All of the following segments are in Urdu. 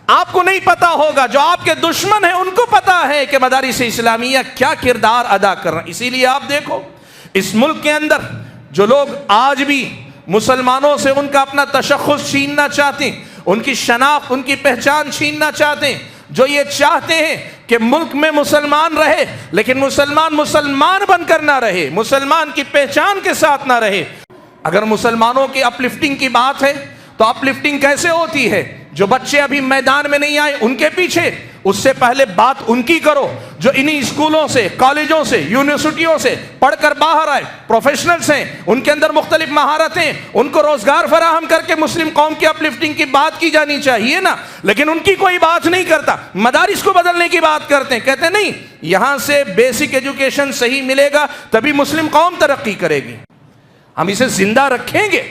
آپ کو نہیں پتا ہوگا، جو آپ کے دشمن ہیں ان کو پتا ہے کہ مدارس اسلامیہ کیا کردار ادا کر رہے ہیں۔ اسی لیے آپ دیکھو اس ملک کے اندر جو لوگ آج بھی مسلمانوں سے ان کا اپنا تشخص چھیننا چاہتے ہیں، ان کی شناخت، ان کی پہچان چھیننا چاہتے ہیں، جو یہ چاہتے ہیں کہ ملک میں مسلمان رہے لیکن مسلمان بن کر نہ رہے، مسلمان کی پہچان کے ساتھ نہ رہے۔ اگر مسلمانوں کی اپ لفٹنگ کی بات ہے تو اپ لفٹنگ کیسے ہوتی ہے؟ جو بچے ابھی میدان میں نہیں آئے ان کے پیچھے، اس سے پہلے بات ان کی کرو جو انہی اسکولوں سے، کالجوں سے، یونیورسٹیوں سے پڑھ کر باہر آئے، پروفیشنلز ہیں، ان کے اندر مختلف مہارتیں، ان کو روزگار فراہم کر کے مسلم قوم کی اپ لفٹنگ کی بات کی جانی چاہیے نا، لیکن ان کی کوئی بات نہیں کرتا۔ مدارس کو بدلنے کی بات کرتے ہیں، کہتے ہیں نہیں، یہاں سے بیسک ایجوکیشن صحیح ملے گا تبھی مسلم قوم ترقی کرے گی، ہم اسے زندہ رکھیں گے۔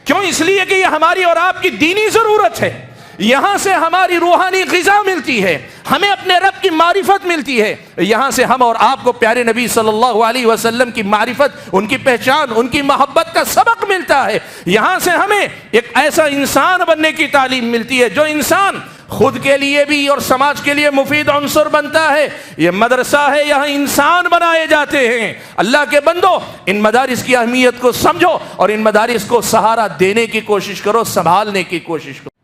کیوں؟ اس لیے کہ یہ ہماری اور آپ کی دینی ضرورت ہے، یہاں سے ہماری روحانی غذا ملتی ہے، ہمیں اپنے رب کی معرفت ملتی ہے، یہاں سے ہم اور آپ کو پیارے نبی صلی اللہ علیہ وسلم کی معرفت، ان کی پہچان، ان کی محبت کا سبق ملتا ہے، یہاں سے ہمیں ایک ایسا انسان بننے کی تعلیم ملتی ہے جو انسان خود کے لیے بھی اور سماج کے لیے مفید عنصر بنتا ہے۔ یہ مدرسہ ہے، یہاں انسان بنائے جاتے ہیں۔ اللہ کے بندو، ان مدارس کی اہمیت کو سمجھو اور ان مدارس کو سہارا دینے کی کوشش کرو، سنبھالنے کی کوشش کرو۔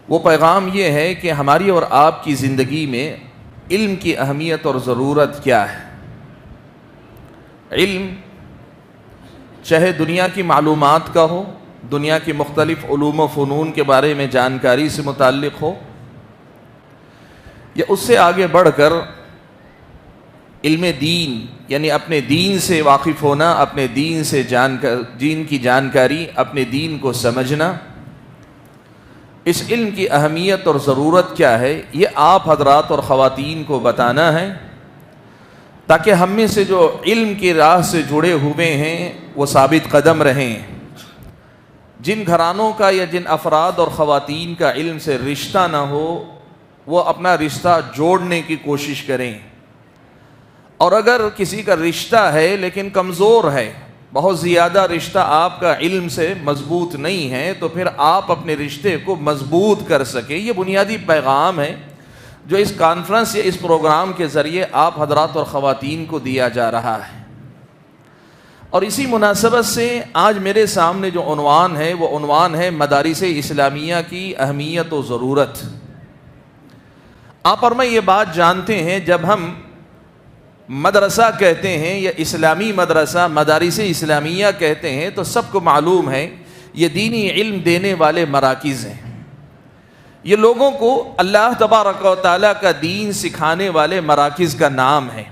وہ پیغام یہ ہے کہ ہماری اور آپ کی زندگی میں علم کی اہمیت اور ضرورت کیا ہے۔ علم چاہے دنیا کی معلومات کا ہو، دنیا کی مختلف علوم و فنون کے بارے میں جانکاری سے متعلق ہو، یا اس سے آگے بڑھ کر علم دین یعنی اپنے دین سے واقف ہونا، اپنے دین سے دین کی جانکاری، اپنے دین کو سمجھنا، اس علم کی اہمیت اور ضرورت کیا ہے، یہ آپ حضرات اور خواتین کو بتانا ہے، تاکہ ہم میں سے جو علم کی راہ سے جڑے ہوئے ہیں وہ ثابت قدم رہیں۔ جن گھرانوں کا یا جن افراد اور خواتین کا علم سے رشتہ نہ ہو، وہ اپنا رشتہ جوڑنے کی کوشش کریں، اور اگر کسی کا رشتہ ہے لیکن کمزور ہے، بہت زیادہ رشتہ آپ کا علم سے مضبوط نہیں ہے، تو پھر آپ اپنے رشتے کو مضبوط کر سکیں۔ یہ بنیادی پیغام ہے جو اس کانفرنس یا اس پروگرام کے ذریعے آپ حضرات اور خواتین کو دیا جا رہا ہے۔ اور اسی مناسبت سے آج میرے سامنے جو عنوان ہے وہ عنوان ہے مدارس اسلامیہ کی اہمیت و ضرورت۔ آپ اور میں یہ بات جانتے ہیں، جب ہم مدرسہ کہتے ہیں یا اسلامی مدرسہ، مدارس اسلامیہ کہتے ہیں، تو سب کو معلوم ہے یہ دینی علم دینے والے مراکز ہیں، یہ لوگوں کو اللہ تبارک و تعالیٰ کا دین سکھانے والے مراکز کا نام ہے۔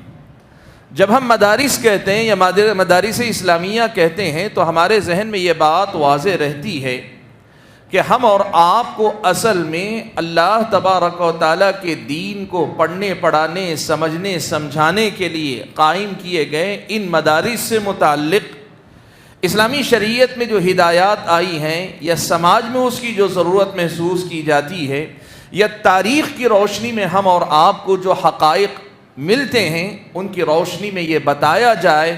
جب ہم مدارس کہتے ہیں یا مدارس اسلامیہ کہتے ہیں تو ہمارے ذہن میں یہ بات واضح رہتی ہے کہ ہم اور آپ کو اصل میں اللہ تبارک و تعالیٰ کے دین کو پڑھنے، پڑھانے، سمجھنے، سمجھانے کے لیے قائم کیے گئے ان مدارس سے متعلق اسلامی شریعت میں جو ہدایات آئی ہیں، یا سماج میں اس کی جو ضرورت محسوس کی جاتی ہے، یا تاریخ کی روشنی میں ہم اور آپ کو جو حقائق ملتے ہیں، ان کی روشنی میں یہ بتایا جائے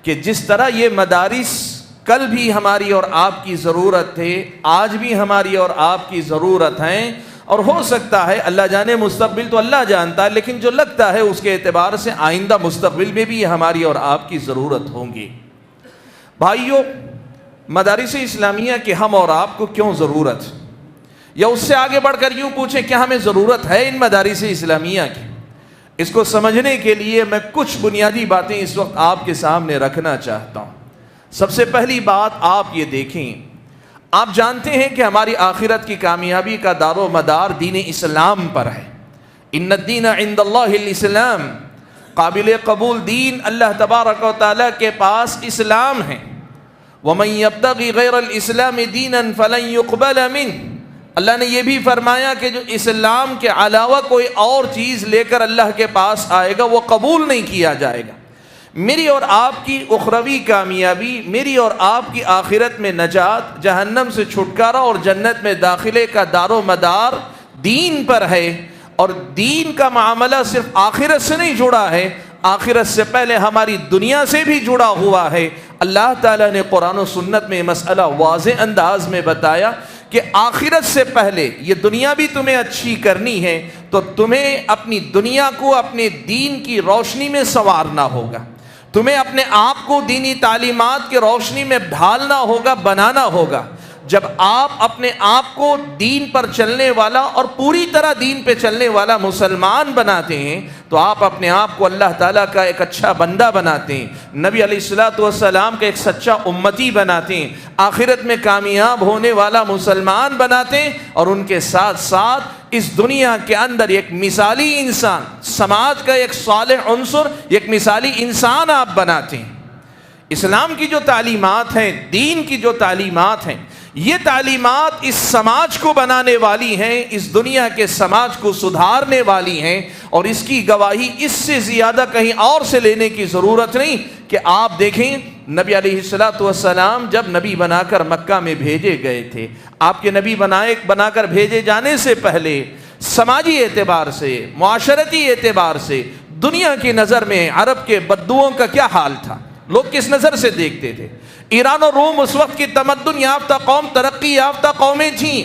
کہ جس طرح یہ مدارس کل بھی ہماری اور آپ کی ضرورت تھے، آج بھی ہماری اور آپ کی ضرورت ہیں، اور ہو سکتا ہے اللہ جانے مستقبل تو اللہ جانتا ہے، لیکن جو لگتا ہے اس کے اعتبار سے آئندہ مستقبل میں بھی یہ ہماری اور آپ کی ضرورت ہوں گی۔ بھائیو، مدارس اسلامیہ کی ہم اور آپ کو کیوں ضرورت، یا اس سے آگے بڑھ کر یوں پوچھیں کیا ہمیں ضرورت ہے ان مدارس اسلامیہ کی؟ اس کو سمجھنے کے لیے میں کچھ بنیادی باتیں اس وقت آپ کے سامنے رکھنا چاہتا ہوں۔ سب سے پہلی بات آپ یہ دیکھیں، آپ جانتے ہیں کہ ہماری آخرت کی کامیابی کا دار و مدار دین اسلام پر ہے۔ ان الدین عند اللہ الاسلام، قابل قبول دین اللہ تبارک و تعالیٰ کے پاس اسلام ہے۔ ومن یبتغی غیر الاسلام دینا فلن یقبل منہ، اللہ نے یہ بھی فرمایا کہ جو اسلام کے علاوہ کوئی اور چیز لے کر اللہ کے پاس آئے گا وہ قبول نہیں کیا جائے گا۔ میری اور آپ کی اخروی کامیابی، میری اور آپ کی آخرت میں نجات، جہنم سے چھٹکارا اور جنت میں داخلے کا دار و مدار دین پر ہے، اور دین کا معاملہ صرف آخرت سے نہیں جڑا ہے، آخرت سے پہلے ہماری دنیا سے بھی جڑا ہوا ہے۔ اللہ تعالیٰ نے قرآن و سنت میں مسئلہ واضح انداز میں بتایا کہ آخرت سے پہلے یہ دنیا بھی تمہیں اچھی کرنی ہے تو تمہیں اپنی دنیا کو اپنے دین کی روشنی میں سنوارنا ہوگا، تمہیں اپنے آپ کو دینی تعلیمات کی روشنی میں ڈھالنا ہوگا، بنانا ہوگا۔ جب آپ اپنے آپ کو دین پر چلنے والا اور پوری طرح دین پہ چلنے والا مسلمان بناتے ہیں تو آپ اپنے آپ کو اللہ تعالیٰ کا ایک اچھا بندہ بناتے ہیں، نبی علیہ الصلوۃ والسلام کا ایک سچا امتی بناتے ہیں، آخرت میں کامیاب ہونے والا مسلمان بناتے ہیں، اور ان کے ساتھ ساتھ اس دنیا کے اندر ایک مثالی انسان، سماج کا ایک صالح عنصر، ایک مثالی انسان آپ بناتے ہیں۔ اسلام کی جو تعلیمات ہیں، دین کی جو تعلیمات ہیں، یہ تعلیمات اس سماج کو بنانے والی ہیں، اس دنیا کے سماج کو سدھارنے والی ہیں، اور اس کی گواہی اس سے زیادہ کہیں اور سے لینے کی ضرورت نہیں کہ آپ دیکھیں نبی علیہ الصلوۃ والسلام جب نبی بنا کر مکہ میں بھیجے گئے تھے، آپ کے نبی بنا کر بھیجے جانے سے پہلے سماجی اعتبار سے، معاشرتی اعتبار سے دنیا کی نظر میں عرب کے بدوؤں کا کیا حال تھا، لوگ کس نظر سے دیکھتے تھے؟ ایران اور روم اس وقت کی تمدن یافتہ قوم، ترقی یافتہ قومیں تھیں،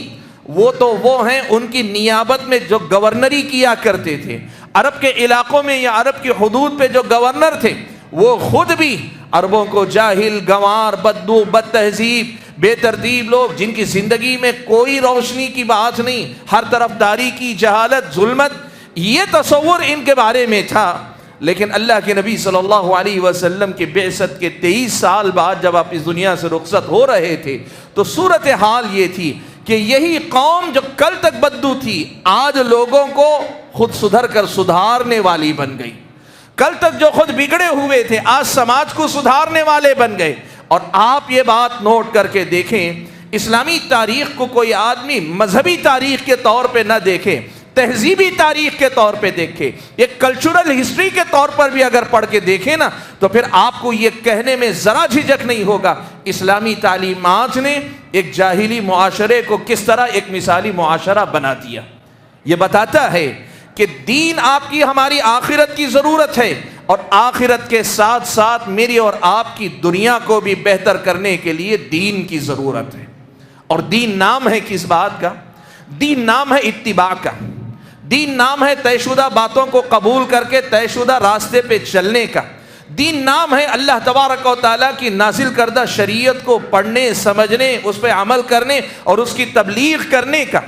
وہ ہیں ان کی نیابت میں جو گورنری کیا کرتے تھے، عرب کے علاقوں میں یا عرب کی حدود پہ جو گورنر تھے وہ خود بھی عربوں کو جاہل، گنوار، بدو، بد تہذیب، بے ترتیب لوگ جن کی زندگی میں کوئی روشنی کی بات نہیں، ہر طرف تاریکی، جہالت، ظلمت، یہ تصور ان کے بارے میں تھا۔ لیکن اللہ کے نبی صلی اللہ علیہ وسلم کی بعثت کے 23 سال بعد جب آپ اس دنیا سے رخصت ہو رہے تھے تو صورتحال یہ تھی کہ یہی قوم جو کل تک بدو تھی آج لوگوں کو خود سدھر کر سدھارنے والی بن گئی، کل تک جو خود بگڑے ہوئے تھے آج سماج کو سدھارنے والے بن گئے۔ اور آپ یہ بات نوٹ کر کے دیکھیں، اسلامی تاریخ کو کوئی آدمی مذہبی تاریخ کے طور پہ نہ دیکھے، تہذیبی تاریخ کے طور پہ دیکھے، ایک کلچرل ہسٹری کے طور پر بھی اگر پڑھ کے دیکھیں نا تو پھر آپ کو یہ کہنے میں ذرا جھجک نہیں ہوگا اسلامی تعلیمات نے ایک جاہلی معاشرے کو کس طرح ایک مثالی معاشرہ بنا دیا۔ یہ بتاتا ہے کہ دین آپ کی، ہماری آخرت کی ضرورت ہے، اور آخرت کے ساتھ ساتھ میری اور آپ کی دنیا کو بھی بہتر کرنے کے لیے دین کی ضرورت ہے۔ اور دین نام ہے کس بات کا؟ دین نام ہے اتباع کا، دین نام ہے طے شدہ باتوں کو قبول کر کے طے شدہ راستے پہ چلنے کا، دین نام ہے اللہ تبارک و تعالیٰ کی نازل کردہ شریعت کو پڑھنے، سمجھنے، اس پہ عمل کرنے اور اس کی تبلیغ کرنے کا۔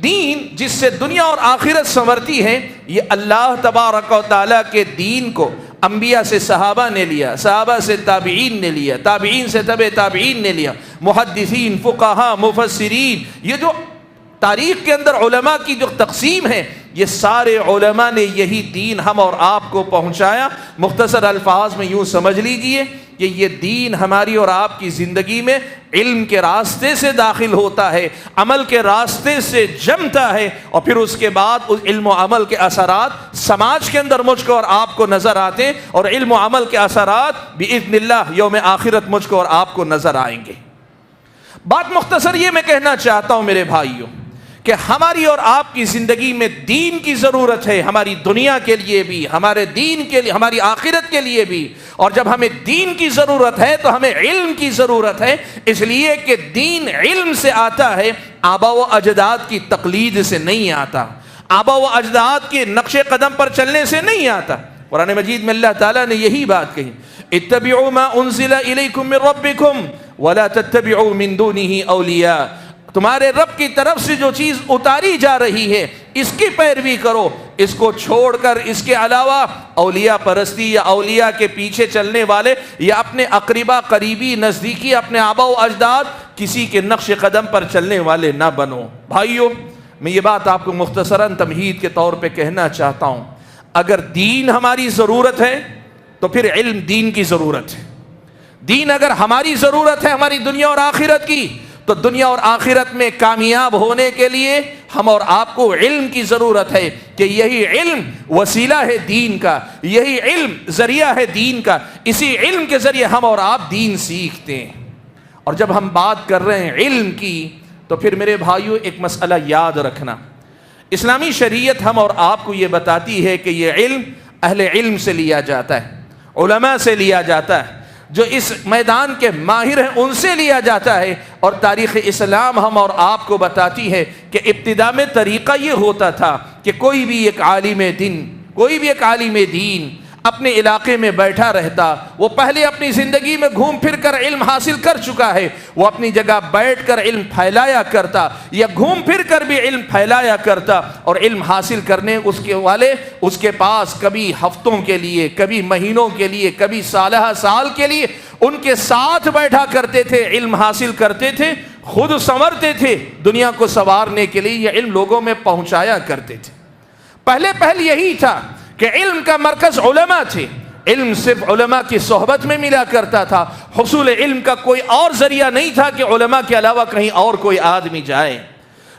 دین جس سے دنیا اور آخرت سنورتی ہے، یہ اللہ تبارک و تعالیٰ کے دین کو انبیاء سے صحابہ نے لیا، صحابہ سے تابعین نے لیا، تابعین سے تبع تابعین نے لیا، محدثین، فقہاء، مفسرین، یہ جو تاریخ کے اندر علماء کی جو تقسیم ہے، یہ سارے علماء نے یہی دین ہم اور آپ کو پہنچایا۔ مختصر الفاظ میں یوں سمجھ لیجئے کہ یہ دین ہماری اور آپ کی زندگی میں علم کے راستے سے داخل ہوتا ہے، عمل کے راستے سے جمتا ہے، اور پھر اس کے بعد اس علم و عمل کے اثرات سماج کے اندر مجھ کو اور آپ کو نظر آتے ہیں، اور علم و عمل کے اثرات بإذن اللہ یوم آخرت مجھ کو اور آپ کو نظر آئیں گے۔ بات مختصر یہ میں کہنا چاہتا ہوں میرے بھائیوں کہ ہماری اور آپ کی زندگی میں دین کی ضرورت ہے، ہماری دنیا کے لیے بھی، ہمارے دین کے لیے، ہماری آخرت کے لیے بھی۔ اور جب ہمیں دین کی ضرورت ہے تو ہمیں علم کی ضرورت ہے، اس لیے کہ دین علم سے آتا ہے، آبا و اجداد کی تقلید سے نہیں آتا، آبا و اجداد کے نقش قدم پر چلنے سے نہیں آتا۔ قرآن مجید میں اللہ تعالیٰ نے یہی بات کہی، اتبعوا ما انزل الیکم من ربکم ولا تتبعوا من دونہ اولیاء، تمہارے رب کی طرف سے جو چیز اتاری جا رہی ہے اس کی پیروی کرو، اس کو چھوڑ کر اس کے علاوہ اولیاء پرستی یا اولیاء کے پیچھے چلنے والے یا اپنے اقربا، قریبی، نزدیکی، اپنے آبا و اجداد کسی کے نقش قدم پر چلنے والے نہ بنو۔ بھائیوں، میں یہ بات آپ کو مختصراً تمہید کے طور پہ کہنا چاہتا ہوں، اگر دین ہماری ضرورت ہے تو پھر علم دین کی ضرورت ہے۔ دین اگر ہماری ضرورت ہے ہماری دنیا اور آخرت کی، تو دنیا اور آخرت میں کامیاب ہونے کے لیے ہم اور آپ کو علم کی ضرورت ہے، کہ یہی علم وسیلہ ہے دین کا، یہی علم ذریعہ ہے دین کا، اسی علم کے ذریعے ہم اور آپ دین سیکھتے ہیں۔ اور جب ہم بات کر رہے ہیں علم کی تو پھر میرے بھائیوں ایک مسئلہ یاد رکھنا، اسلامی شریعت ہم اور آپ کو یہ بتاتی ہے کہ یہ علم اہل علم سے لیا جاتا ہے، علماء سے لیا جاتا ہے۔ جو اس میدان کے ماہر ہیں ان سے لیا جاتا ہے، اور تاریخ اسلام ہم اور آپ کو بتاتی ہے کہ ابتدا میں طریقہ یہ ہوتا تھا کہ کوئی بھی ایک عالم دین اپنے علاقے میں بیٹھا رہتا، وہ پہلے اپنی زندگی میں گھوم پھر کر علم حاصل کر چکا ہے، وہ اپنی جگہ بیٹھ کر علم پھیلایا کرتا یا گھوم پھر کر بھی علم پھیلایا کرتا، اور علم حاصل کرنے اس کے پاس کبھی ہفتوں کے لیے، کبھی مہینوں کے لیے، کبھی سال کے لیے ان کے ساتھ بیٹھا کرتے تھے، علم حاصل کرتے تھے، خود سنورتے تھے، دنیا کو سنوارنے کے لیے یہ علم لوگوں میں پہنچایا کرتے تھے۔ پہل یہی تھا کہ علم کا مرکز علماء تھے، علم صرف علماء کی صحبت میں ملا کرتا تھا، حصول علم کا کوئی اور ذریعہ نہیں تھا کہ علماء کے علاوہ کہیں اور کوئی آدمی جائے۔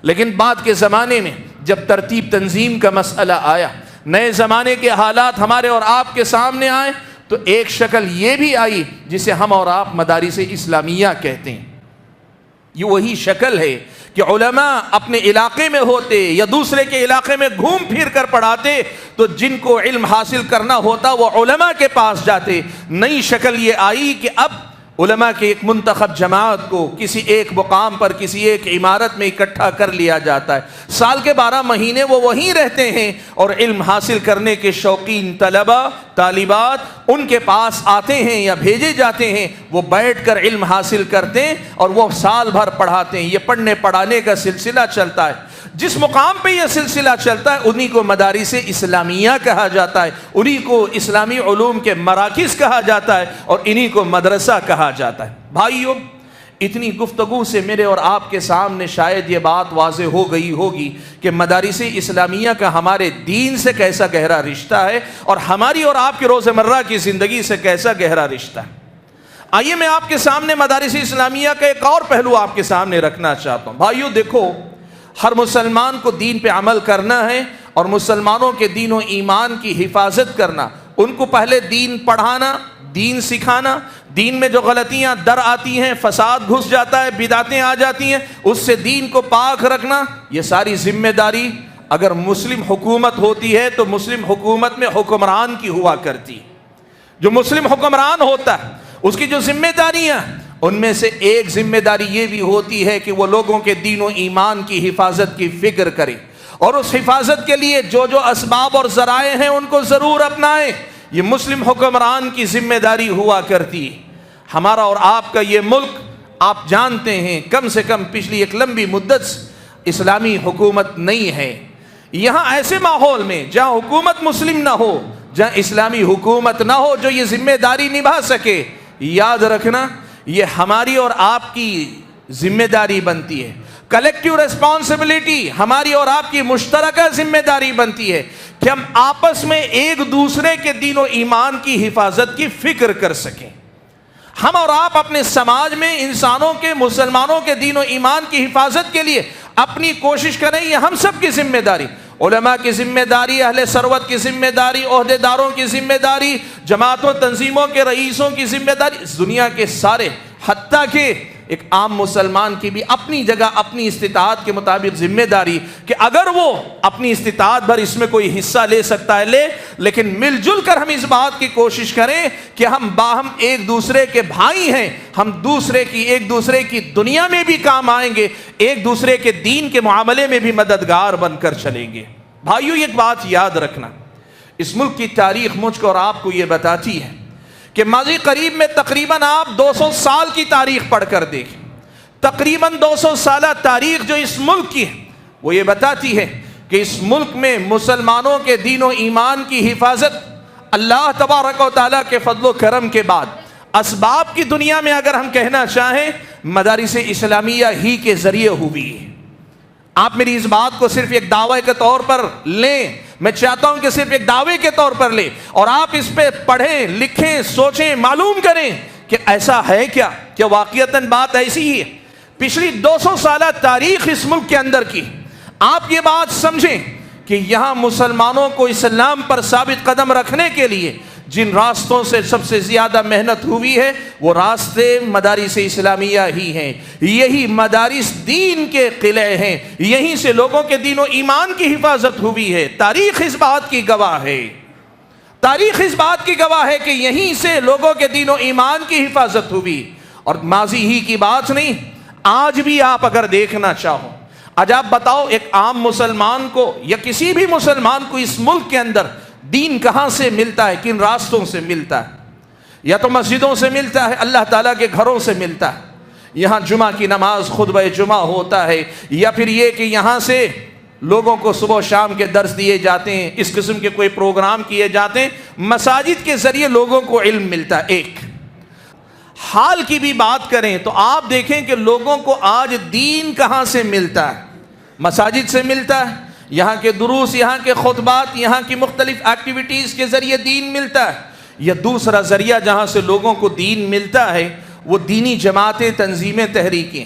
لیکن بعد کے زمانے میں جب ترتیب تنظیم کا مسئلہ آیا، نئے زمانے کے حالات ہمارے اور آپ کے سامنے آئے، تو ایک شکل یہ بھی آئی جسے ہم اور آپ مدارس اسلامیہ کہتے ہیں۔ یہ وہی شکل ہے کہ علماء اپنے علاقے میں ہوتے یا دوسرے کے علاقے میں گھوم پھر کر پڑھاتے، تو جن کو علم حاصل کرنا ہوتا وہ علماء کے پاس جاتے۔ نئی شکل یہ آئی کہ اب علماء کی ایک منتخب جماعت کو کسی ایک مقام پر، کسی ایک عمارت میں اکٹھا کر لیا جاتا ہے، سال کے 12 مہینے وہ وہیں رہتے ہیں، اور علم حاصل کرنے کے شوقین طلبہ طالبات ان کے پاس آتے ہیں یا بھیجے جاتے ہیں، وہ بیٹھ کر علم حاصل کرتے ہیں اور وہ سال بھر پڑھاتے ہیں۔ یہ پڑھنے پڑھانے کا سلسلہ چلتا ہے۔ جس مقام پہ یہ سلسلہ چلتا ہے انہی کو مدارس اسلامیہ کہا جاتا ہے، انہی کو اسلامی علوم کے مراکز کہا جاتا ہے، اور انہی کو مدرسہ کہا جاتا ہے۔ بھائیو، اتنی گفتگو سے میرے اور آپ کے سامنے شاید یہ بات واضح ہو گئی ہوگی کہ مدارس اسلامیہ کا ہمارے دین سے کیسا گہرا رشتہ ہے، اور ہماری اور آپ کے روزمرہ کی زندگی سے کیسا گہرا رشتہ ہے۔ آئیے میں آپ کے سامنے مدارس اسلامیہ کا ایک اور پہلو آپ کے سامنے رکھنا چاہتا ہوں۔ بھائیو دیکھو، ہر مسلمان کو دین پہ عمل کرنا ہے، اور مسلمانوں کے دین و ایمان کی حفاظت کرنا، ان کو پہلے دین پڑھانا، دین سکھانا، دین میں جو غلطیاں در آتی ہیں، فساد گھس جاتا ہے، بدعتیں آ جاتی ہیں، اس سے دین کو پاک رکھنا، یہ ساری ذمہ داری اگر مسلم حکومت ہوتی ہے تو مسلم حکومت میں حکمران کی ہوا کرتی ہے۔ جو مسلم حکمران ہوتا ہے اس کی جو ذمہ داریاں، ان میں سے ایک ذمہ داری یہ بھی ہوتی ہے کہ وہ لوگوں کے دین و ایمان کی حفاظت کی فکر کرے، اور اس حفاظت کے لیے جو اسباب اور ذرائع ہیں ان کو ضرور اپنائیں۔ یہ مسلم حکمران کی ذمہ داری ہوا کرتی ہے۔ ہمارا اور آپ کا یہ ملک، آپ جانتے ہیں، کم سے کم پچھلی ایک لمبی مدت اسلامی حکومت نہیں ہے۔ یہاں ایسے ماحول میں جہاں حکومت مسلم نہ ہو، جہاں اسلامی حکومت نہ ہو جو یہ ذمہ داری نبھا سکے، یاد رکھنا یہ ہماری اور آپ کی ذمہ داری بنتی ہے۔ کلیکٹیو ریسپانسبلٹی ہماری اور آپ کی مشترکہ ذمہ داری بنتی ہے کہ ہم آپس میں ایک دوسرے کے دین و ایمان کی حفاظت کی فکر کر سکیں۔ ہم اور آپ اپنے سماج میں انسانوں کے، مسلمانوں کے دین و ایمان کی حفاظت کے لیے اپنی کوشش کریں، یہ ہم سب کی ذمہ داری، علماء کی ذمہ داری، اہل ثروت کی ذمہ داری، عہدیداروں کی ذمہ داری، جماعتوں تنظیموں کے رئیسوں کی ذمہ داری، دنیا کے سارے، حتیٰ کہ ایک عام مسلمان کی بھی اپنی جگہ اپنی استطاعت کے مطابق ذمہ داری کہ اگر وہ اپنی استطاعت بھر اس میں کوئی حصہ لے سکتا ہے لے، لیکن مل جل کر ہم اس بات کی کوشش کریں کہ ہم باہم ایک دوسرے کے بھائی ہیں، ہم ایک دوسرے کی دنیا میں بھی کام آئیں گے، ایک دوسرے کے دین کے معاملے میں بھی مددگار بن کر چلیں گے۔ بھائیو، ایک بات یاد رکھنا، اس ملک کی تاریخ مجھ کو اور آپ کو یہ بتاتی ہے کہ ماضی قریب میں تقریباً آپ 200 سال کی تاریخ پڑھ کر دیکھیں، تقریباً 200 سالہ تاریخ جو اس ملک کی ہے وہ یہ بتاتی ہے کہ اس ملک میں مسلمانوں کے دین و ایمان کی حفاظت اللہ تبارک و تعالیٰ کے فضل و کرم کے بعد اسباب کی دنیا میں اگر ہم کہنا چاہیں مدارس اسلامیہ ہی کے ذریعے ہوئی ہے۔ آپ میری اس بات کو صرف ایک دعوے کے طور پر لیں، میں چاہتا ہوں کہ صرف ایک دعوے کے طور پر لیں، اور آپ اس پہ پڑھیں، لکھیں، سوچیں، معلوم کریں کہ ایسا ہے کیا واقعتاً بات ایسی ہی ہے۔ پچھلی 200 سالہ تاریخ اس ملک کے اندر کی، آپ یہ بات سمجھیں کہ یہاں مسلمانوں کو اسلام پر ثابت قدم رکھنے کے لیے جن راستوں سے سب سے زیادہ محنت ہوئی ہے وہ راستے مدارس اسلامیہ ہی ہیں۔ یہی مدارس دین کے قلعے ہیں، یہیں سے لوگوں کے دین و ایمان کی حفاظت ہوئی ہے، تاریخ اس بات کی گواہ ہے۔ تاریخ اس بات کی گواہ ہے کہ یہیں سے لوگوں کے دین و ایمان کی حفاظت ہوئی، اور ماضی ہی کی بات نہیں، آج بھی آپ اگر دیکھنا چاہو، آج آپ بتاؤ ایک عام مسلمان کو یا کسی بھی مسلمان کو اس ملک کے اندر دین کہاں سے ملتا ہے، کن راستوں سے ملتا ہے؟ یا تو مسجدوں سے ملتا ہے، اللہ تعالیٰ کے گھروں سے ملتا ہے، یہاں جمعہ کی نماز خطبہ جمعہ ہوتا ہے، یا پھر یہ کہ یہاں سے لوگوں کو صبح و شام کے درس دیے جاتے ہیں، اس قسم کے کوئی پروگرام کیے جاتے ہیں، مساجد کے ذریعے لوگوں کو علم ملتا ہے۔ ایک حال کی بھی بات کریں تو آپ دیکھیں کہ لوگوں کو آج دین کہاں سے ملتا ہے؟ مساجد سے ملتا ہے، یہاں کے دروس، یہاں کے خطبات، یہاں کی مختلف ایکٹیویٹیز کے ذریعے دین ملتا ہے۔ یا دوسرا ذریعہ جہاں سے لوگوں کو دین ملتا ہے وہ دینی جماعتیں، تنظیمیں، تحریکیں۔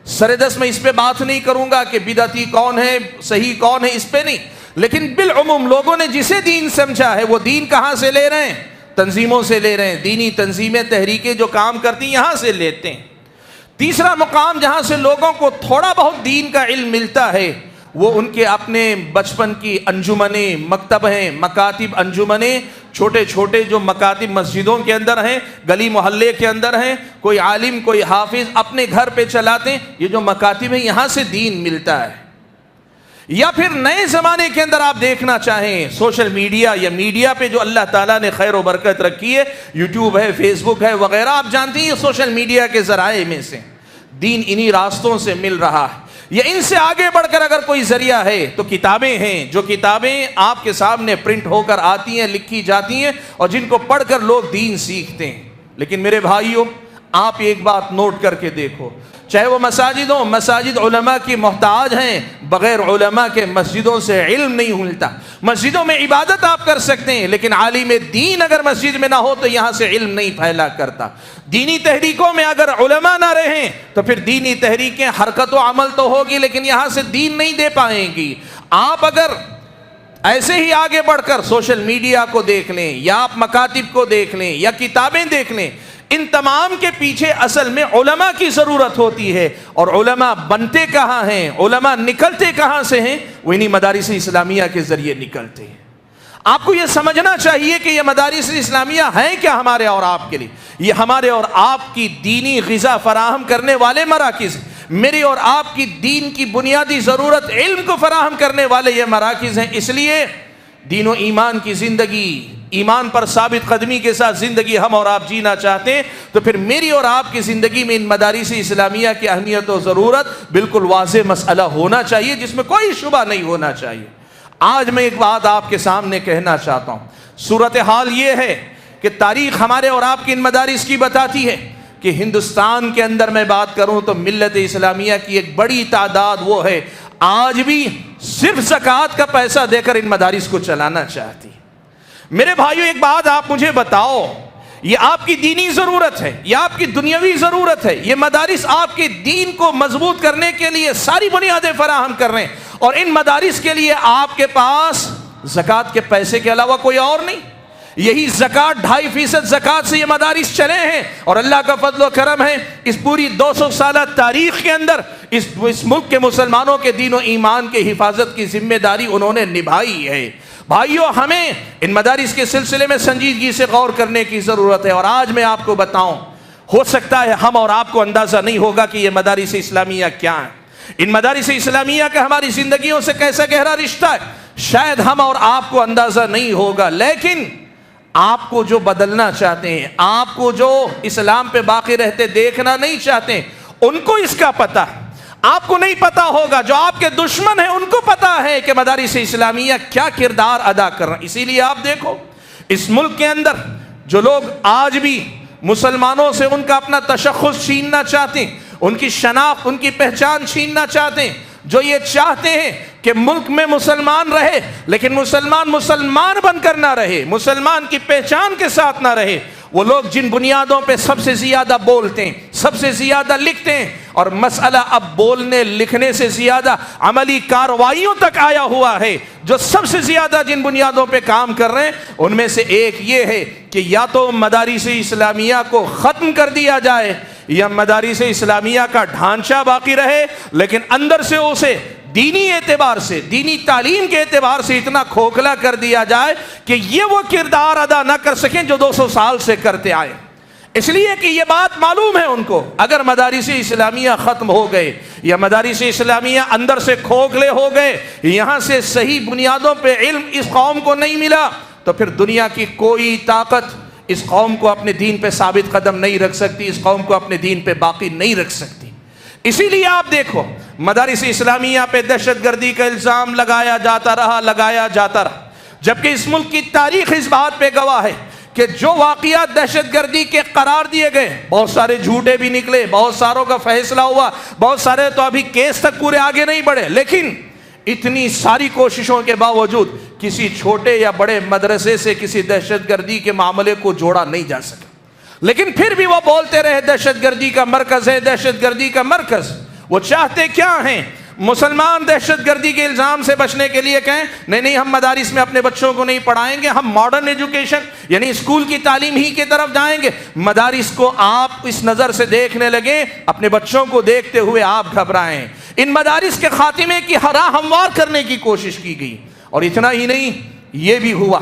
سردست میں اس پہ بات نہیں کروں گا کہ بدعتی کون ہے، صحیح کون ہے، اس پہ نہیں، لیکن بالعموم لوگوں نے جسے دین سمجھا ہے وہ دین کہاں سے لے رہے ہیں؟ تنظیموں سے لے رہے ہیں، دینی تنظیمیں، تحریکیں جو کام کرتی ہیں یہاں سے لیتے ہیں۔ تیسرا مقام جہاں سے لوگوں کو تھوڑا بہت دین کا علم ملتا ہے وہ ان کے اپنے بچپن کی انجمنیں، مکتب ہیں، مکاتب، انجمنیں، چھوٹے چھوٹے جو مکاتب مسجدوں کے اندر ہیں، گلی محلے کے اندر ہیں، کوئی عالم، کوئی حافظ اپنے گھر پہ چلاتے ہیں، یہ جو مکاتب ہیں یہاں سے دین ملتا ہے۔ یا پھر نئے زمانے کے اندر آپ دیکھنا چاہیں سوشل میڈیا یا میڈیا پہ جو اللہ تعالیٰ نے خیر و برکت رکھی ہے، یوٹیوب ہے، فیس بک ہے وغیرہ، آپ جانتے ہیں یہ سوشل میڈیا کے ذرائع میں سے دین انہی راستوں سے مل رہا ہے۔ یا ان سے آگے بڑھ کر اگر کوئی ذریعہ ہے تو کتابیں ہیں، جو کتابیں آپ کے سامنے پرنٹ ہو کر آتی ہیں، لکھی جاتی ہیں، اور جن کو پڑھ کر لوگ دین سیکھتے ہیں۔ لیکن میرے بھائیوں، آپ ایک بات نوٹ کر کے دیکھو، چاہے وہ مساجد ہوں، مساجد علماء کی محتاج ہیں، بغیر علماء کے مسجدوں سے علم نہیں ملتا۔ مسجدوں میں عبادت آپ کر سکتے ہیں لیکن عالم دین اگر مسجد میں نہ ہو تو یہاں سے علم نہیں پھیلا کرتا۔ دینی تحریکوں میں اگر علماء نہ رہیں تو پھر دینی تحریکیں حرکت و عمل تو ہوگی لیکن یہاں سے دین نہیں دے پائیں گی۔ آپ اگر ایسے ہی آگے بڑھ کر سوشل میڈیا کو دیکھ لیں، یا آپ مکاتب کو دیکھ لیں، یا کتابیں دیکھ لیں، ان تمام کے پیچھے اصل میں علماء کی ضرورت ہوتی ہے۔ اور علماء بنتے کہاں ہیں، علماء نکلتے کہاں سے ہیں؟ وہ انہی مدارس اسلامیہ کے ذریعے نکلتے ہیں۔ آپ کو یہ سمجھنا چاہیے کہ یہ مدارس اسلامیہ ہیں کیا ہمارے اور آپ کے لیے؟ یہ ہمارے اور آپ کی دینی غذا فراہم کرنے والے مراکز، میری اور آپ کی دین کی بنیادی ضرورت علم کو فراہم کرنے والے یہ مراکز ہیں۔ اس لیے دین و ایمان کی زندگی، ایمان پر ثابت قدمی کے ساتھ زندگی ہم اور آپ جینا چاہتے ہیں تو پھر میری اور آپ کی زندگی میں ان مدارس اسلامیہ کی اہمیت و ضرورت بالکل واضح مسئلہ ہونا چاہیے، جس میں کوئی شبہ نہیں ہونا چاہیے۔ آج میں ایک بات آپ کے سامنے کہنا چاہتا ہوں، صورتحال یہ ہے کہ تاریخ ہمارے اور آپ کی ان مدارس کی بتاتی ہے کہ ہندوستان کے اندر میں بات کروں تو ملت اسلامیہ کی ایک بڑی تعداد وہ ہے آج بھی صرف زکوٰۃ کا پیسہ دے کر ان مدارس کو چلانا چاہتی۔ میرے بھائیو، ایک بات آپ مجھے بتاؤ، یہ آپ کی دینی ضرورت ہے، یہ آپ کی دنیاوی ضرورت ہے، یہ مدارس آپ کے دین کو مضبوط کرنے کے لیے ساری بنیادیں فراہم کر رہے ہیں، اور ان مدارس کے لیے آپ کے پاس زکوٰۃ کے پیسے کے علاوہ کوئی اور نہیں۔ یہی زکوٰۃ 2.5% زکوٰۃ سے یہ مدارس چلے ہیں، اور اللہ کا فضل و کرم ہے اس پوری 200 سالہ تاریخ کے اندر اس ملک کے مسلمانوں کے دین و ایمان کے حفاظت کی ذمہ داری انہوں نے نبھائی ہے۔ بھائیو، ہمیں ان مدارس کے سلسلے میں سنجیدگی سے غور کرنے کی ضرورت ہے۔ اور آج میں آپ کو بتاؤں، ہو سکتا ہے ہم اور آپ کو اندازہ نہیں ہوگا کہ یہ مدارس اسلامیہ کیا ہیں، ان مدارس اسلامیہ کا ہماری زندگیوں سے کیسا گہرا رشتہ ہے، شاید ہم اور آپ کو اندازہ نہیں ہوگا، لیکن آپ کو جو بدلنا چاہتے ہیں، آپ کو جو اسلام پہ باقی رہتے دیکھنا نہیں چاہتے، ان کو اس کا پتہ ہے۔ آپ کو نہیں پتا ہوگا، جو آپ کے دشمن ہیں ان کو پتا ہے کہ مدارس اسلامیہ کیا کردار ادا کر رہے ہیں۔ اسی لیے آپ دیکھو اس ملک کے اندر جو لوگ آج بھی مسلمانوں سے ان کا اپنا تشخص چھیننا چاہتے ہیں، ان کی شناخت، ان کی پہچان چھیننا چاہتے ہیں، جو یہ چاہتے ہیں کہ ملک میں مسلمان رہے لیکن مسلمان بن کر نہ رہے، مسلمان کی پہچان کے ساتھ نہ رہے، وہ لوگ جن بنیادوں پہ سب سے زیادہ بولتے ہیں، سب سے زیادہ لکھتے ہیں، اور مسئلہ اب بولنے لکھنے سے زیادہ عملی کارروائیوں تک آیا ہوا ہے، جو سب سے زیادہ جن بنیادوں پہ کام کر رہے ہیں ان میں سے ایک یہ ہے کہ یا تو مدارس اسلامیہ کو ختم کر دیا جائے یا مدارس اسلامیہ کا ڈھانچہ باقی رہے لیکن اندر سے اسے دینی اعتبار سے، دینی تعلیم کے اعتبار سے اتنا کھوکھلا کر دیا جائے کہ یہ وہ کردار ادا نہ کر سکیں جو 200 سال سے کرتے آئے. اس لیے کہ یہ بات معلوم ہے ان کو، اگر مدارس اسلامیہ ختم ہو گئے یا مدارس اسلامیہ اندر سے کھوکھلے ہو گئے، یہاں سے صحیح بنیادوں پہ علم اس قوم کو نہیں ملا، تو پھر دنیا کی کوئی طاقت اس قوم کو اپنے دین پہ ثابت قدم نہیں رکھ سکتی، اس قوم کو اپنے دین پہ باقی نہیں رکھ سکتی. اسی لیے آپ دیکھو مدارس اسلامیہ پہ دہشت گردی کا الزام لگایا جاتا رہا، جبکہ اس ملک کی تاریخ اس بات پہ گواہ ہے کہ جو واقعات دہشت گردی کے قرار دیے گئے، بہت سارے جھوٹے بھی نکلے، بہت ساروں کا فیصلہ ہوا، بہت سارے تو ابھی کیس تک پورے آگے نہیں بڑھے، لیکن اتنی ساری کوششوں کے باوجود کسی چھوٹے یا بڑے مدرسے سے کسی دہشت گردی کے معاملے کو جوڑا نہیں جا سکا. لیکن پھر بھی وہ بولتے رہے دہشت گردی کا مرکز ہے، دہشت گردی کا مرکز. وہ چاہتے کیا ہیں؟ مسلمان دہشت گردی کے الزام سے بچنے کے لیے کہیں نہیں ہم مدارس میں اپنے بچوں کو نہیں پڑھائیں گے، ہم ماڈرن ایجوکیشن یعنی اسکول کی تعلیم ہی کی طرف جائیں گے. مدارس کو آپ اس نظر سے دیکھنے لگیں، اپنے بچوں کو دیکھتے ہوئے آپ گھبرائیں. ان مدارس کے خاتمے کی راہ ہموار کرنے کی کوشش کی گئی. اور اتنا ہی نہیں، یہ بھی ہوا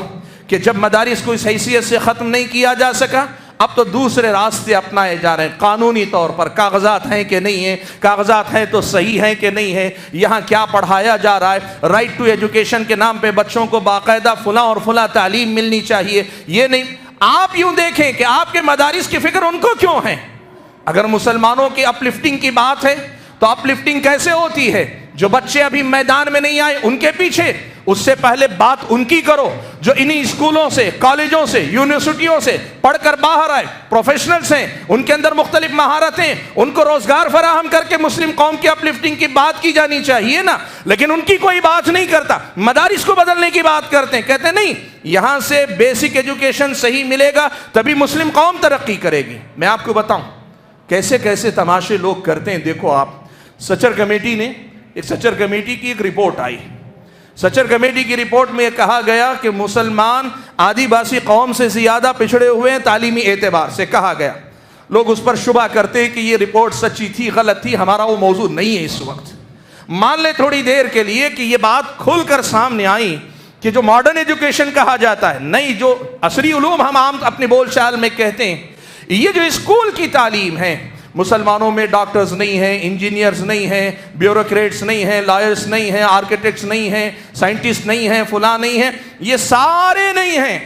کہ جب مدارس کو اس حیثیت سے ختم نہیں کیا جا سکا، اب تو دوسرے راستے اپنائے جا رہے ہیں. قانونی طور پر کاغذات ہیں کہ نہیں ہیں، کاغذات ہیں تو صحیح ہیں کہ نہیں ہیں، یہاں کیا پڑھایا جا رہا ہے. رائٹ ٹو ایجوکیشن کے نام پہ بچوں کو باقاعدہ فلاں اور فلاں تعلیم ملنی چاہیے. یہ نہیں، آپ یوں دیکھیں کہ آپ کے مدارس کی فکر ان کو کیوں ہے؟ اگر مسلمانوں کی اپ لفٹنگ کی بات ہے تو اپ لفٹنگ کیسے ہوتی ہے؟ جو بچے ابھی میدان میں نہیں آئے ان کے پیچھے، اس سے پہلے بات ان کی کرو جو انہی اسکولوں سے، کالجوں سے، یونیورسٹیوں سے پڑھ کر باہر آئے، پروفیشنلز ہیں، ان کے اندر مختلف مہارتیں، ان کو روزگار فراہم کر کے مسلم قوم کی اپ لفٹنگ کی بات کی جانی چاہیے نا. لیکن ان کی کوئی بات نہیں کرتا، مدارس کو بدلنے کی بات کرتے ہیں. کہتے ہیں نہیں، یہاں سے بیسک ایجوکیشن صحیح ملے گا تبھی مسلم قوم ترقی کرے گی. میں آپ کو بتاؤں کیسے کیسے تماشے لوگ کرتے ہیں. دیکھو آپ، سچر کمیٹی کی ایک رپورٹ آئی. سچر کمیٹی کی رپورٹ میں یہ کہا گیا کہ مسلمان آدی باسی قوم سے زیادہ پچھڑے ہوئے ہیں تعلیمی اعتبار سے. کہا گیا، لوگ اس پر شبہ کرتے ہیں کہ یہ رپورٹ سچی تھی، غلط تھی، ہمارا وہ موضوع نہیں ہے اس وقت. مان لے تھوڑی دیر کے لیے کہ یہ بات کھل کر سامنے آئی کہ جو ماڈرن ایجوکیشن کہا جاتا ہے، نہیں جو عصری علوم ہم عام اپنے بول چال میں کہتے ہیں، یہ جو اسکول کی تعلیم ہے، مسلمانوں میں ڈاکٹرز نہیں ہیں، انجینئرز نہیں ہیں، بیوروکریٹس نہیں ہیں، لائرز نہیں ہیں، آرکیٹیکٹس نہیں ہیں، سائنٹسٹ نہیں ہیں، فلاں نہیں ہیں، یہ سارے نہیں ہیں.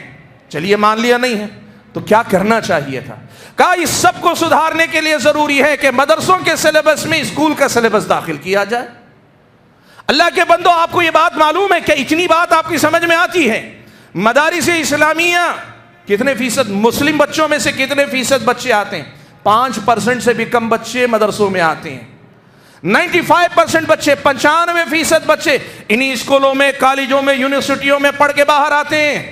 چلیے مان لیا نہیں ہیں، تو کیا کرنا چاہیے تھا؟ کہا اس سب کو سدھارنے کے لیے ضروری ہے کہ مدرسوں کے سلیبس میں اسکول کا سلیبس داخل کیا جائے. اللہ کے بندو، آپ کو یہ بات معلوم ہے کہ اتنی بات آپ کی سمجھ میں آتی ہے؟ مدارس اسلامیہ کتنے فیصد مسلم بچوں میں سے کتنے فیصد بچے آتے ہیں؟ 5% سے بھی کم بچے مدرسوں میں آتے ہیں. 95% بچے، 95% بچے انہی اسکولوں میں، کالجوں میں، یونیورسٹیوں میں پڑھ کے باہر آتے ہیں.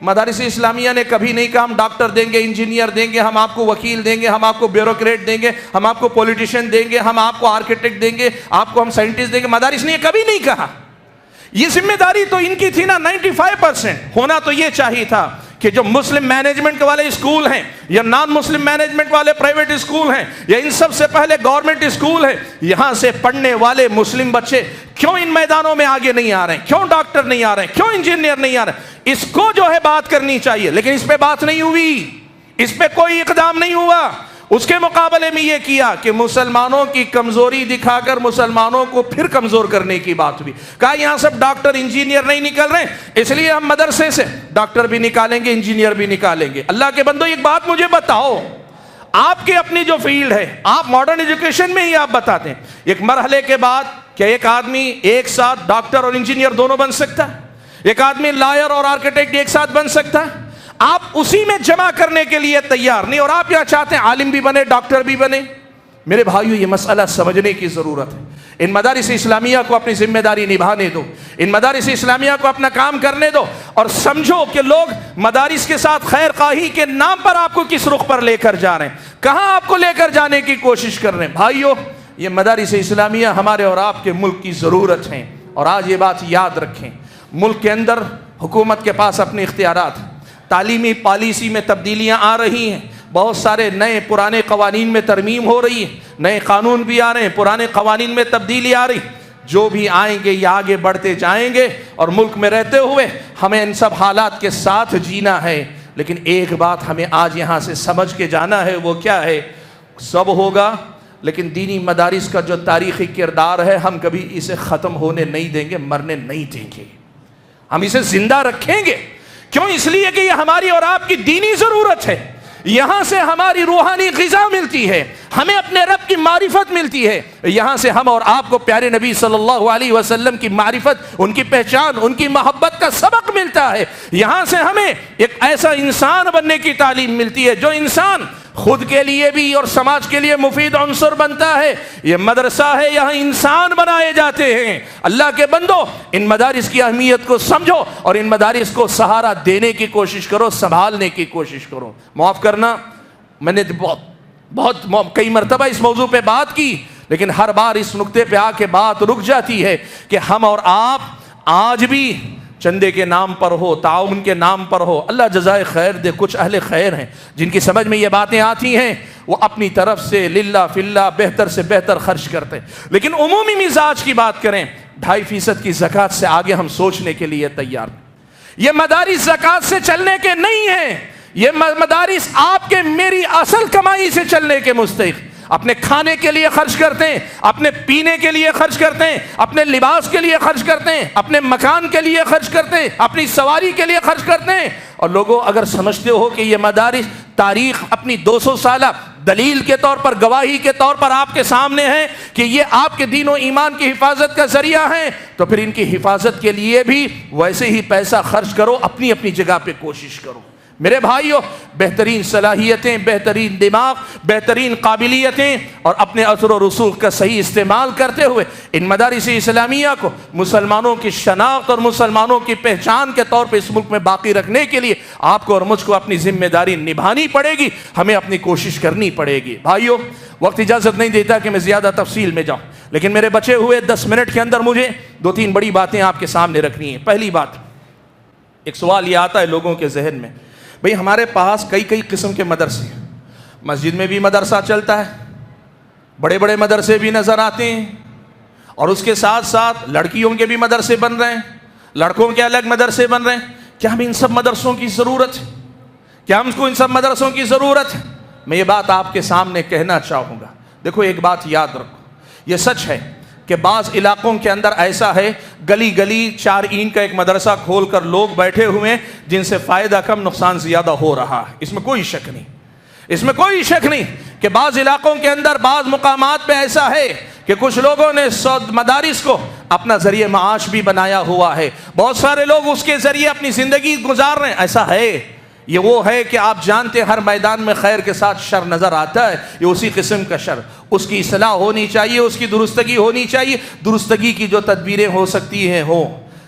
مدارس اسلامیہ نے کبھی نہیں کہا ہم ڈاکٹر دیں گے، انجینئر دیں گے، ہم آپ کو وکیل دیں گے، ہم آپ کو بیوروکریٹ دیں گے، ہم آپ کو پولیٹیشین دیں گے، ہم آپ کو آرکیٹیکٹ دیں گے، آپ کو ہم سائنٹسٹ دیں گے. مدارس نے کبھی نہیں کہا. یہ ذمہ داری تو ان کی تھی نا. 95% ہونا تو یہ چاہیے تھا کہ جو مسلم مینجمنٹ والے اسکول ہیں یا نان مسلم مینجمنٹ والے پرائیویٹ اسکول ہیں یا ان سب سے پہلے گورنمنٹ اسکول ہیں، یہاں سے پڑھنے والے مسلم بچے کیوں ان میدانوں میں آگے نہیں آ رہے ہیں؟ کیوں ڈاکٹر نہیں آ رہے ہیں؟ کیوں انجینئر نہیں آ رہے ہیں؟ اس کو جو ہے بات کرنی چاہیے، لیکن اس پہ بات نہیں ہوئی، اس پہ کوئی اقدام نہیں ہوا. اس کے مقابلے میں یہ کیا کہ مسلمانوں کی کمزوری دکھا کر مسلمانوں کو پھر کمزور کرنے کی بات ہوئی. کہا یہاں سب ڈاکٹر انجینئر نہیں نکل رہے، اس لیے ہم مدرسے سے ڈاکٹر بھی نکالیں گے، انجینئر بھی نکالیں گے. اللہ کے بندو، ایک بات مجھے بتاؤ، آپ کے اپنی جو فیلڈ ہے، آپ ماڈرن ایجوکیشن میں ہی آپ بتاتے ہیں ایک مرحلے کے بعد کیا ایک آدمی ایک ساتھ ڈاکٹر اور انجینئر دونوں بن سکتا ہے؟ ایک آدمی لائر اور آرکیٹیکٹ ایک ساتھ بن سکتا ہے؟ آپ اسی میں جمع کرنے کے لیے تیار نہیں، اور آپ یہاں چاہتے ہیں عالم بھی بنے، ڈاکٹر بھی بنے. میرے بھائیو، یہ مسئلہ سمجھنے کی ضرورت ہے. ان مدارس اسلامیہ کو اپنی ذمہ داری نبھانے دو، ان مدارس اسلامیہ کو اپنا کام کرنے دو، اور سمجھو کہ لوگ مدارس کے ساتھ خیر خواہی کے نام پر آپ کو کس رخ پر لے کر جا رہے ہیں، کہاں آپ کو لے کر جانے کی کوشش کر رہے ہیں. بھائیو، یہ مدارس اسلامیہ ہمارے اور آپ کے ملک کی ضرورت ہیں. اور آج یہ بات یاد رکھیں، ملک کے اندر حکومت کے پاس اپنے اختیارات، تعلیمی پالیسی میں تبدیلیاں آ رہی ہیں، بہت سارے نئے پرانے قوانین میں ترمیم ہو رہی ہے، نئے قانون بھی آ رہے ہیں، پرانے قوانین میں تبدیلی آ رہی. جو بھی آئیں گے یہ آگے بڑھتے جائیں گے، اور ملک میں رہتے ہوئے ہمیں ان سب حالات کے ساتھ جینا ہے۔ لیکن ایک بات ہمیں آج یہاں سے سمجھ کے جانا ہے، وہ کیا ہے؟ سب ہوگا لیکن دینی مدارس کا جو تاریخی کردار ہے ہم کبھی اسے ختم ہونے نہیں دیں گے، مرنے نہیں دیں گے، ہم اسے زندہ رکھیں گے۔ کیوں؟ اس لیے کہ یہ ہماری اور آپ کی دینی ضرورت ہے، یہاں سے ہماری روحانی غذا ملتی ہے، ہمیں اپنے رب کی معرفت ملتی ہے، یہاں سے ہم اور آپ کو پیارے نبی صلی اللہ علیہ وسلم کی معرفت، ان کی پہچان، ان کی محبت کا سبق ملتا ہے، یہاں سے ہمیں ایک ایسا انسان بننے کی تعلیم ملتی ہے جو انسان خود کے لیے بھی اور سماج کے لیے مفید عنصر بنتا ہے۔ یہ مدرسہ ہے، یہاں انسان بنائے جاتے ہیں۔ اللہ کے بندو، ان مدارس کی اہمیت کو سمجھو اور ان مدارس کو سہارا دینے کی کوشش کرو، سنبھالنے کی کوشش کرو۔ معاف کرنا، میں نے بہت کئی مرتبہ اس موضوع پہ بات کی، لیکن ہر بار اس نقطے پہ آ کے بات رک جاتی ہے کہ ہم اور آپ آج بھی چندے کے نام پر ہو، تعاون کے نام پر ہو، اللہ جزائے خیر دے، کچھ اہل خیر ہیں جن کی سمجھ میں یہ باتیں آتی ہیں، وہ اپنی طرف سے للہ فی اللہ بہتر سے بہتر خرچ کرتے ہیں۔ لیکن عمومی مزاج کی بات کریں، 2.5% کی زکوٰۃ سے آگے ہم سوچنے کے لیے تیار ہیں۔ یہ مدارس زکوٰۃ سے چلنے کے نہیں ہیں، یہ مدارس آپ کے میری اصل کمائی سے چلنے کے مستحق، اپنے کھانے کے لیے خرچ کرتے ہیں، اپنے پینے کے لیے خرچ کرتے ہیں، اپنے لباس کے لیے خرچ کرتے ہیں، اپنے مکان کے لیے خرچ کرتے ہیں، اپنی سواری کے لیے خرچ کرتے ہیں۔ اور لوگوں، اگر سمجھتے ہو کہ یہ مدارس تاریخ اپنی 200 سالہ دلیل کے طور پر، گواہی کے طور پر آپ کے سامنے ہے کہ یہ آپ کے دین و ایمان کی حفاظت کا ذریعہ ہے، تو پھر ان کی حفاظت کے لیے بھی ویسے ہی پیسہ خرچ کرو، اپنی اپنی جگہ پہ کوشش کرو۔ میرے بھائیوں، بہترین صلاحیتیں، بہترین دماغ، بہترین قابلیتیں اور اپنے اثر و رسوخ کا صحیح استعمال کرتے ہوئے ان مدارس اسلامیہ کو مسلمانوں کی شناخت اور مسلمانوں کی پہچان کے طور پہ اس ملک میں باقی رکھنے کے لیے آپ کو اور مجھ کو اپنی ذمہ داری نبھانی پڑے گی، ہمیں اپنی کوشش کرنی پڑے گی۔ بھائیوں، وقت اجازت نہیں دیتا کہ میں زیادہ تفصیل میں جاؤں، لیکن میرے بچے ہوئے 10 منٹ کے اندر مجھے 2-3 بڑی باتیں آپ کے سامنے رکھنی ہیں۔ پہلی بات، ایک سوال یہ آتا ہے لوگوں کے ذہن میں، بھئی ہمارے پاس کئی قسم کے مدرسے ہیں، مسجد میں بھی مدرسہ چلتا ہے، بڑے بڑے مدرسے بھی نظر آتے ہیں، اور اس کے ساتھ ساتھ لڑکیوں کے بھی مدرسے بن رہے ہیں، لڑکوں کے الگ مدرسے بن رہے ہیں۔ کیا ہمیں ان سب مدرسوں کی ضرورت ہے؟ کیا ہم کو ان سب مدرسوں کی ضرورت ہے؟ میں یہ بات آپ کے سامنے کہنا چاہوں گا۔ دیکھو، ایک بات یاد رکھو، یہ سچ ہے کہ بعض علاقوں کے اندر ایسا ہے، گلی گلی 4 اینٹ کا ایک مدرسہ کھول کر لوگ بیٹھے ہوئے ہیں جن سے فائدہ کم نقصان زیادہ ہو رہا ہے، اس میں کوئی شک نہیں، اس میں کوئی شک نہیں کہ بعض علاقوں کے اندر، بعض مقامات پہ ایسا ہے کہ کچھ لوگوں نے مدارس کو اپنا ذریعہ معاش بھی بنایا ہوا ہے، بہت سارے لوگ اس کے ذریعے اپنی زندگی گزار رہے ہیں۔ ایسا ہے، یہ وہ ہے کہ آپ جانتے ہر میدان میں خیر کے ساتھ شر نظر آتا ہے، یہ اسی قسم کا شر، اس کی اصلاح ہونی چاہیے، اس کی درستگی ہونی چاہیے، درستگی کی جو تدبیریں ہو سکتی ہیں ہوں۔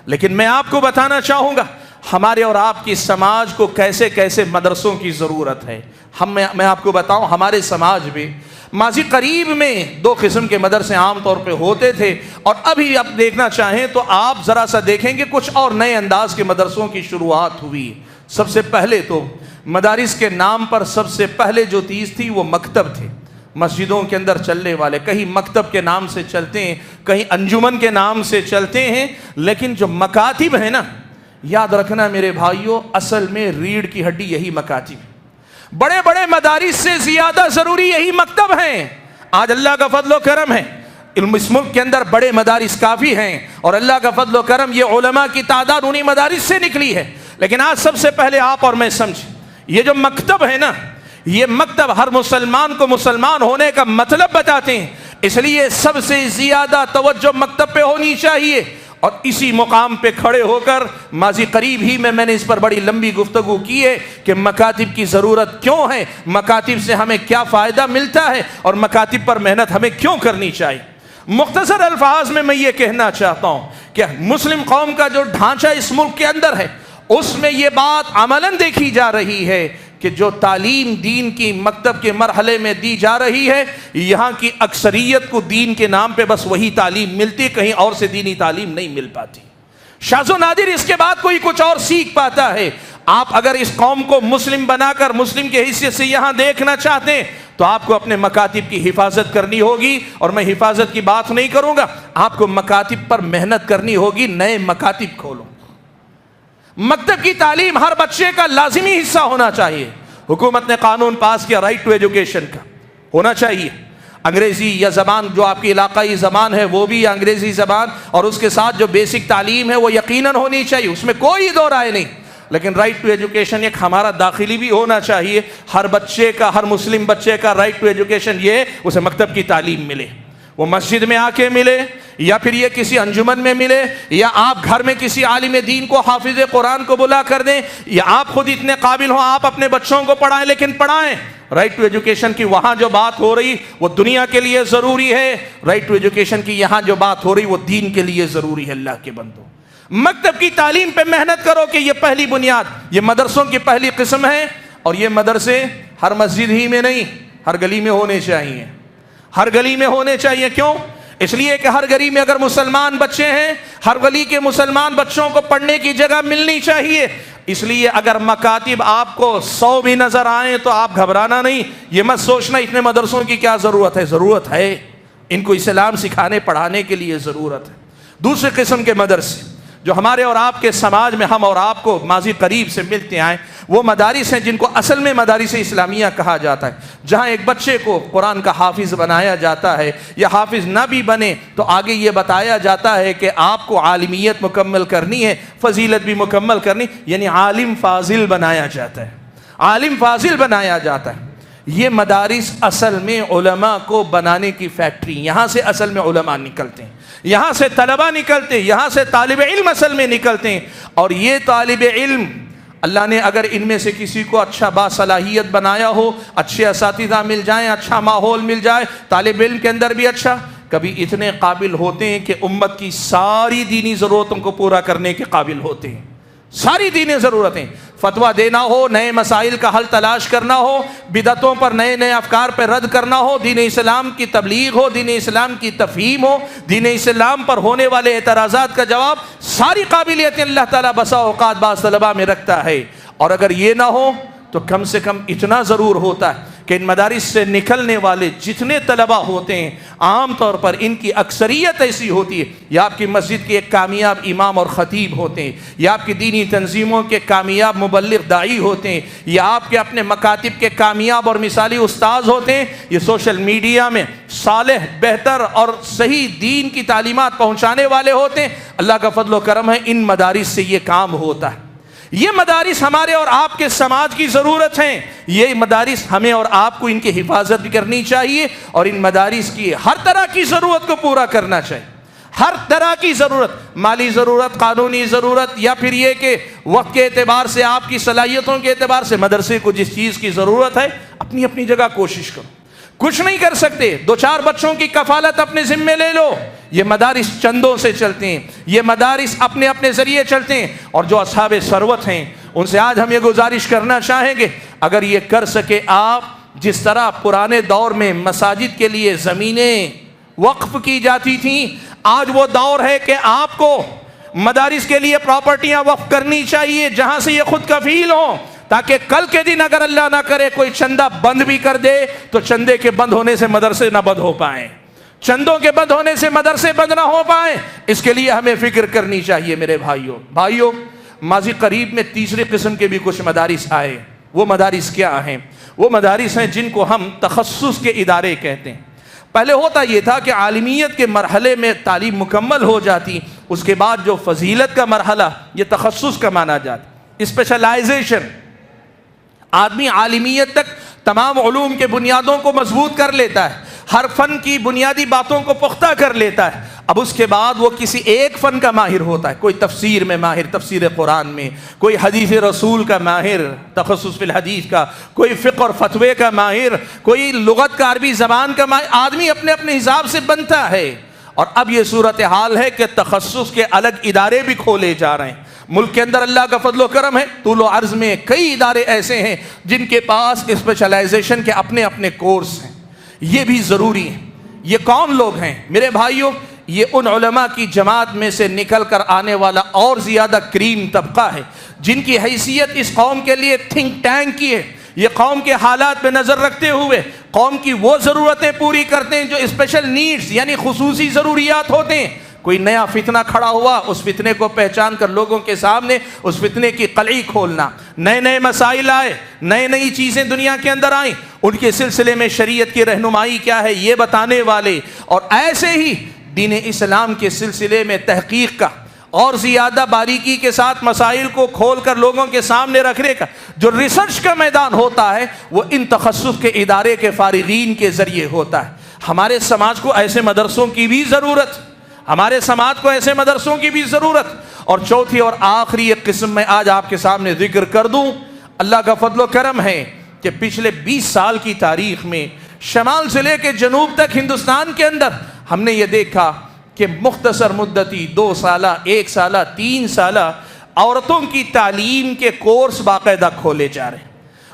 لیکن میں آپ کو بتانا چاہوں گا ہمارے اور آپ کی سماج کو کیسے کیسے مدرسوں کی ضرورت ہے۔ میں آپ کو بتاؤں، ہمارے سماج میں ماضی قریب میں 2 قسم کے مدرسے عام طور پہ ہوتے تھے، اور ابھی آپ دیکھنا چاہیں تو آپ ذرا سا دیکھیں گے کچھ اور نئے انداز کے مدرسوں کی شروعات ہوئی۔ سب سے پہلے تو مدارس کے نام پر سب سے پہلے جو چیز تھی وہ مکتب تھے، مسجدوں کے اندر چلنے والے، کہیں مکتب کے نام سے چلتے ہیں، کہیں انجمن کے نام سے چلتے ہیں، لیکن جو مکاتب ہیں نا، یاد رکھنا میرے بھائیوں، اصل میں ریڑھ کی ہڈی یہی مکاتب ہے۔ بڑے بڑے مدارس سے زیادہ ضروری یہی مکتب ہیں۔ آج اللہ کا فضل و کرم ہے، اس ملک کے اندر بڑے مدارس کافی ہیں، اور اللہ کا فضل و کرم یہ علماء کی تعداد انہی مدارس سے نکلی ہے۔ لیکن آج سب سے پہلے آپ اور میں سمجھیں، یہ جو مکتب ہے نا، یہ مکتب ہر مسلمان کو مسلمان ہونے کا مطلب بتاتے ہیں، اس لیے سب سے زیادہ توجہ مکتب پہ ہونی چاہیے۔ اور اسی مقام پہ کھڑے ہو کر ماضی قریب ہی میں نے اس پر بڑی لمبی گفتگو کی ہے کہ مکاتب کی ضرورت کیوں ہے، مکاتب سے ہمیں کیا فائدہ ملتا ہے، اور مکاتب پر محنت ہمیں کیوں کرنی چاہیے۔ مختصر الفاظ میں یہ کہنا چاہتا ہوں کہ مسلم قوم کا جو ڈھانچہ اس ملک کے اندر ہے، اس میں یہ بات عملاً دیکھی جا رہی ہے کہ جو تعلیم دین کی مکتب کے مرحلے میں دی جا رہی ہے، یہاں کی اکثریت کو دین کے نام پہ بس وہی تعلیم ملتی، کہیں اور سے دینی تعلیم نہیں مل پاتی۔ شاذ و نادر اس کے بعد کوئی کچھ اور سیکھ پاتا ہے۔ آپ اگر اس قوم کو مسلم بنا کر مسلم کے حیثیت سے یہاں دیکھنا چاہتے ہیں تو آپ کو اپنے مکاتب کی حفاظت کرنی ہوگی، اور میں حفاظت کی بات نہیں کروں گا، آپ کو مکاتب پر محنت کرنی ہوگی، نئے مکاتب کھولو۔ مکتب کی تعلیم ہر بچے کا لازمی حصہ ہونا چاہیے۔ حکومت نے قانون پاس کیا رائٹ ٹو ایجوکیشن کا، ہونا چاہیے۔ انگریزی یا زبان جو آپ کی علاقائی زبان ہے وہ بھی انگریزی زبان، اور اس کے ساتھ جو بیسک تعلیم ہے وہ یقیناً ہونی چاہیے، اس میں کوئی دو رائے نہیں۔ لیکن رائٹ ٹو ایجوکیشن ایک ہمارا داخلی بھی ہونا چاہیے، ہر بچے کا، ہر مسلم بچے کا رائٹ ٹو ایجوکیشن یہ اسے مکتب کی تعلیم ملے، وہ مسجد میں آ کے ملے، یا پھر یہ کسی انجمن میں ملے، یا آپ گھر میں کسی عالم دین کو، حافظ قرآن کو بلا کر دیں، یا آپ خود اتنے قابل ہوں آپ اپنے بچوں کو پڑھائیں، لیکن پڑھائیں۔ رائٹ ٹو ایجوکیشن کی وہاں جو بات ہو رہی وہ دنیا کے لیے ضروری ہے، رائٹ ٹو ایجوکیشن کی یہاں جو بات ہو رہی وہ دین کے لیے ضروری ہے۔ اللہ کے بندو، مکتب کی تعلیم پہ محنت کرو کہ یہ پہلی بنیاد، یہ مدرسوں کی پہلی قسم ہے، اور یہ مدرسے ہر مسجد ہی میں نہیں، ہر گلی میں ہونے چاہیے، ہر گلی میں ہونے چاہیے۔ کیوں؟ اس لیے کہ ہر گلی میں اگر مسلمان بچے ہیں، ہر گلی کے مسلمان بچوں کو پڑھنے کی جگہ ملنی چاہیے۔ اس لیے اگر مکاتب آپ کو 100 بھی نظر آئیں تو آپ گھبرانا نہیں، یہ مت سوچنا اتنے مدرسوں کی کیا ضرورت ہے، ضرورت ہے، ان کو اسلام سکھانے پڑھانے کے لیے ضرورت ہے۔ دوسرے قسم کے مدرسے جو ہمارے اور آپ کے سماج میں ہم اور آپ کو ماضی قریب سے ملتے آئیں، وہ مدارس ہیں جن کو اصل میں مدارس اسلامیہ کہا جاتا ہے، جہاں ایک بچے کو قرآن کا حافظ بنایا جاتا ہے، یا حافظ نہ بھی بنے تو آگے یہ بتایا جاتا ہے کہ آپ کو عالمیت مکمل کرنی ہے، فضیلت بھی مکمل کرنی، یعنی عالم فاضل بنایا جاتا ہے، عالم فاضل بنایا جاتا ہے۔ یہ مدارس اصل میں علماء کو بنانے کی فیکٹری، یہاں سے اصل میں علماء نکلتے ہیں، یہاں سے طلباء نکلتے ہیں، یہاں سے طالب علم اصل میں نکلتے ہیں۔ اور یہ طالب علم اللہ نے اگر ان میں سے کسی کو اچھا باصلاحیت بنایا ہو، اچھے اساتذہ مل جائیں، اچھا ماحول مل جائے، طالب علم کے اندر بھی اچھا، کبھی اتنے قابل ہوتے ہیں کہ امت کی ساری دینی ضرورتوں کو پورا کرنے کے قابل ہوتے ہیں، ساری دینی ضرورتیں، فتویٰ دینا ہو، نئے مسائل کا حل تلاش کرنا ہو، بدعتوں پر نئے نئے افکار پر رد کرنا ہو، دین اسلام کی تبلیغ ہو، دین اسلام کی تفہیم ہو، دین اسلام پر ہونے والے اعتراضات کا جواب، ساری قابلیتیں اللہ تعالیٰ بسا اوقات بعض طلباء میں رکھتا ہے۔ اور اگر یہ نہ ہو تو کم سے کم اتنا ضرور ہوتا ہے کہ ان مدارس سے نکلنے والے جتنے طلباء ہوتے ہیں عام طور پر ان کی اکثریت ایسی ہوتی ہے، یا آپ کی مسجد کے ایک کامیاب امام اور خطیب ہوتے ہیں، یا آپ کی دینی تنظیموں کے کامیاب مبلغ داعی ہوتے ہیں، یا آپ کے اپنے مکاتب کے کامیاب اور مثالی استاذ ہوتے ہیں، یہ سوشل میڈیا میں صالح، بہتر اور صحیح دین کی تعلیمات پہنچانے والے ہوتے ہیں۔ اللہ کا فضل و کرم ہے، ان مدارس سے یہ کام ہوتا ہے۔ یہ مدارس ہمارے اور آپ کے سماج کی ضرورت ہیں، یہ مدارس ہمیں اور آپ کو ان کی حفاظت بھی کرنی چاہیے، اور ان مدارس کی ہر طرح کی ضرورت کو پورا کرنا چاہیے، ہر طرح کی ضرورت، مالی ضرورت، قانونی ضرورت، یا پھر یہ کہ وقت کے اعتبار سے، آپ کی صلاحیتوں کے اعتبار سے مدرسے کو جس چیز کی ضرورت ہے اپنی اپنی جگہ کوشش کرو۔ کچھ نہیں کر سکتے، 2-4 بچوں کی کفالت اپنے ذمے لے لو، یہ مدارس چندوں سے چلتے ہیں، یہ مدارس اپنے اپنے ذریعے چلتے ہیں، اور جو اصحاب ثروت ہیں ان سے آج ہم یہ گزارش کرنا چاہیں گے، اگر یہ کر سکے آپ، جس طرح پرانے دور میں مساجد کے لیے زمینیں وقف کی جاتی تھیں، آج وہ دور ہے کہ آپ کو مدارس کے لیے پراپرٹیاں وقف کرنی چاہیے جہاں سے یہ خود کفیل ہوں، تاکہ کل کے دن اگر اللہ نہ کرے کوئی چندہ بند بھی کر دے تو چندے کے بند ہونے سے مدرسے نہ بند ہو پائیں، چندوں کے بند ہونے سے مدرسے بند نہ ہو پائیں۔ اس کے لیے ہمیں فکر کرنی چاہیے میرے بھائیوں۔ ماضی قریب میں تیسری قسم کے بھی کچھ مدارس آئے، وہ مدارس کیا ہیں؟ وہ مدارس ہیں جن کو ہم تخصص کے ادارے کہتے ہیں۔ پہلے ہوتا یہ تھا کہ عالمیت کے مرحلے میں تعلیم مکمل ہو جاتی، اس کے بعد جو فضیلت کا مرحلہ، یہ تخصص کا مانا جاتا، اسپیشلائزیشن۔ آدمی عالمیت تک تمام علوم کے بنیادوں کو مضبوط کر لیتا ہے، ہر فن کی بنیادی باتوں کو پختہ کر لیتا ہے، اب اس کے بعد وہ کسی ایک فن کا ماہر ہوتا ہے، کوئی تفسیر میں ماہر، تفسیر قرآن میں، کوئی حدیث رسول کا ماہر، تخصص فی الحدیث کا، کوئی فقہ اور فتوے کا ماہر، کوئی لغت کا، عربی زبان کا ماہر، آدمی اپنے اپنے حساب سے بنتا ہے۔ اور اب یہ صورتحال ہے کہ تخصص کے الگ ادارے بھی کھولے جا رہے ہیں۔ ملک کے اندر اللہ کا فضل و کرم ہے، طول و عرض میں کئی ادارے ایسے ہیں جن کے پاس اسپیشلائزیشن کے اپنے اپنے کورس ہیں، یہ بھی ضروری ہے۔ یہ کون لوگ ہیں میرے بھائیوں؟ یہ ان علماء کی جماعت میں سے نکل کر آنے والا اور زیادہ کریم طبقہ ہے، جن کی حیثیت اس قوم کے لیے تھنک ٹینک کی ہے۔ یہ قوم کے حالات پہ نظر رکھتے ہوئے قوم کی وہ ضرورتیں پوری کرتے ہیں جو اسپیشل نیڈز یعنی خصوصی ضروریات ہوتے ہیں۔ کوئی نیا فتنہ کھڑا ہوا، اس فتنے کو پہچان کر لوگوں کے سامنے اس فتنے کی قلعی کھولنا، نئے نئے مسائل آئے، نئی چیزیں دنیا کے اندر آئیں، ان کے سلسلے میں شریعت کی رہنمائی کیا ہے یہ بتانے والے، اور ایسے ہی دین اسلام کے سلسلے میں تحقیق کا اور زیادہ باریکی کے ساتھ مسائل کو کھول کر لوگوں کے سامنے رکھنے کا جو ریسرچ کا میدان ہوتا ہے وہ ان تخصص کے ادارے کے فارغین کے ذریعے ہوتا ہے۔ ہمارے سماج کو ایسے مدرسوں کی بھی ضرورت، ہمارے سماج کو ایسے مدرسوں کی بھی ضرورت۔ اور چوتھی اور آخری ایک قسم میں آج آپ کے سامنے ذکر کر دوں، اللہ کا فضل و کرم ہے کہ پچھلے 20 سال کی تاریخ میں شمال سے لے کے جنوب تک ہندوستان کے اندر ہم نے یہ دیکھا کہ مختصر مدتی 2 سالہ، 1 سالہ، 3 سالہ عورتوں کی تعلیم کے کورس باقاعدہ کھولے جا رہے ہیں۔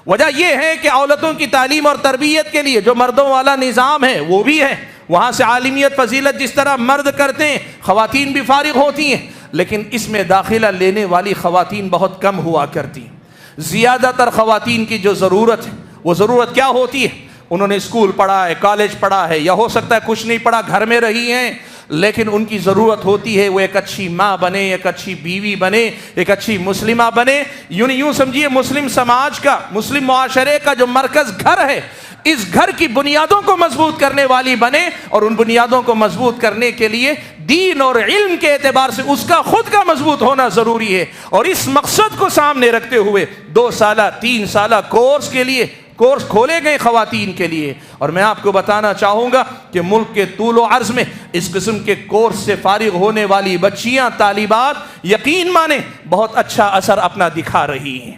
وجہ یہ ہے کہ عورتوں کی تعلیم اور تربیت کے لیے جو مردوں والا نظام ہے وہ بھی ہے، وہاں سے عالمیت فضیلت جس طرح مرد کرتے ہیں خواتین بھی فارغ ہوتی ہیں، لیکن اس میں داخلہ لینے والی خواتین بہت کم ہوا کرتی ہیں۔ زیادہ تر خواتین کی جو ضرورت ہے وہ ضرورت کیا ہوتی ہے؟ انہوں نے اسکول پڑھا ہے، کالج پڑھا ہے، یا ہو سکتا ہے کچھ نہیں پڑھا، گھر میں رہی ہیں، لیکن ان کی ضرورت ہوتی ہے وہ ایک اچھی ماں بنے، ایک اچھی بیوی بنے، ایک اچھی مسلمہ بنے۔ یوں سمجھیے مسلم سماج کا، مسلم معاشرے کا جو مرکز گھر ہے، اس گھر کی بنیادوں کو مضبوط کرنے والی بنے، اور ان بنیادوں کو مضبوط کرنے کے لیے دین اور علم کے اعتبار سے اس کا خود کا مضبوط ہونا ضروری ہے۔ اور اس مقصد کو سامنے رکھتے ہوئے 2 سالہ 3 سالہ کورس کھولے گئے خواتین کے لیے۔ اور میں آپ کو بتانا چاہوں گا کہ ملک کے طول و عرض میں اس قسم کے کورس سے فارغ ہونے والی بچیاں، طالبات یقین مانیں بہت اچھا اثر اپنا دکھا رہی ہیں۔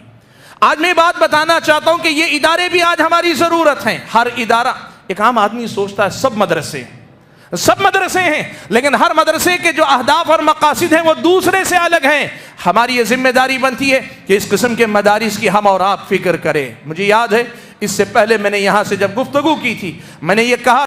آج میں بات بتانا چاہتا ہوں کہ یہ ادارے بھی آج ہماری ضرورت ہیں۔ ہر ادارہ، ایک عام آدمی سوچتا ہے سب مدرسے ہیں، لیکن ہر مدرسے کے جو اہداف اور مقاصد ہیں وہ دوسرے سے الگ ہیں۔ ہماری یہ ذمہ داری بنتی ہے کہ اس قسم کے مدارس کی ہم اور آپ فکر کریں۔ مجھے یاد ہے اس سے پہلے میں نے یہاں سے جب گفتگو کی تھی میں نے یہ کہا